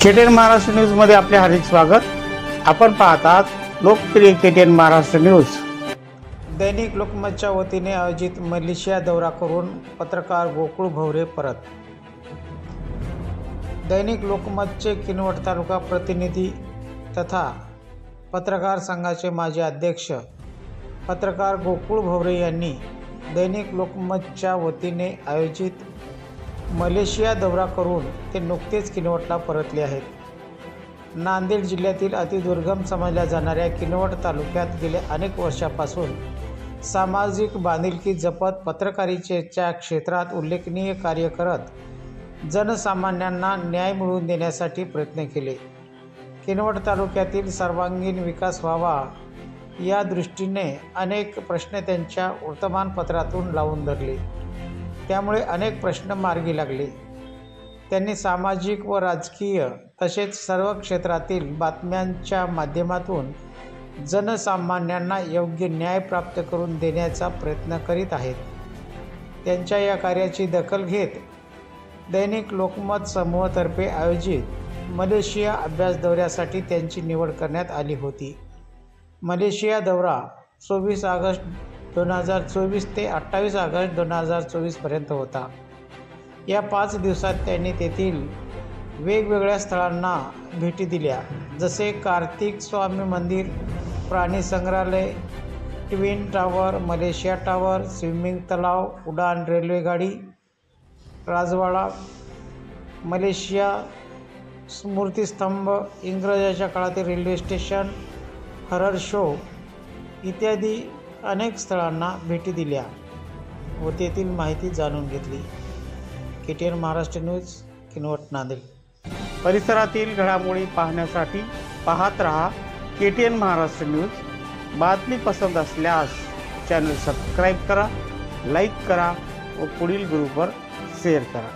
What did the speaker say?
KTN Maharashtra news मध्ये आपले हार्दिक स्वागत। आपण पाहतात लोकप्रिय केटीएन महाराष्ट्र न्यूज। दैनिक लोकमतच्या वतीने आयोजित मलेशिया दौरा करून पत्रकार गोकुळ भवरे परत। दैनिक लोकमतचे किनवट तालुका प्रतिनिधी तथा पत्रकार संघाचे माजी अध्यक्ष पत्रकार गोकुळ भवरे यांनी दैनिक लोकमतच्या वतीने आयोजित मलेशिया दौरा करून ते नुकतेच किनवटला परतले आहेत। नांदेड जिल्ह्यातील अतिदुर्गम समजल्या जाणाऱ्या किनवट तालुक्यात गेल्या अनेक वर्षापासून सामाजिक बांधिलकी जपत पत्रकारितेच्या क्षेत्रात उल्लेखनीय कार्य करत जनसामान्यांना न्याय मिळवून देण्यासाठी प्रयत्न केले। किनवट तालुक्यातील सर्वांगीण विकास व्हावा या दृष्टीने अनेक प्रश्न त्यांच्या वर्तमानपत्रातून लावून धरले। त्यामुळे अनेक प्रश्न मार्गी लागले। त्यांनी सामाजिक व राजकीय तसेच सर्व क्षेत्रातील बातम्यांच्या माध्यमातून जनसामान्यांना योग्य न्याय प्राप्त करून देण्याचा प्रयत्न करीत आहेत। त्यांच्या या कार्याची दखल घेत दैनिक लोकमत समूहातर्फे आयोजित मलेशिया अभ्यास दौऱ्यासाठी त्यांची निवड करण्यात आली होती। मलेशिया दौरा 24 ऑगस्ट 2024 ते 28 ऑगस्ट 2024 पर्यंत होता। या 5 दिवसात त्यांनी तेथील वेगवेगळ्या स्थळांना भेटी दिल्या, जसे कार्तिक स्वामी मंदिर, प्राणी संग्रहालय, twin tower, Malaysia tower, swimming तलाव, उडान रेल्वे गाडी, राजवाडा, मलेशिया स्मृतिस्तंभ, इंग्रजांच्या काळातील रेल्वे स्टेशन, हरर शो इत्यादी अनेक स्थळांना भेटी दिल्या व तेथील माहिती जाणून घेतली। KTN Maharashtra news, Kinwat, Nanded. परिसरातील घडामोडी पाहण्यासाठी पाहत रहा केटीएन महाराष्ट्र न्यूज। बातमी पसंत असल्यास चॅनल सबस्क्राईब करा, लाईक करा व पुढील ग्रुपवर शेअर करा।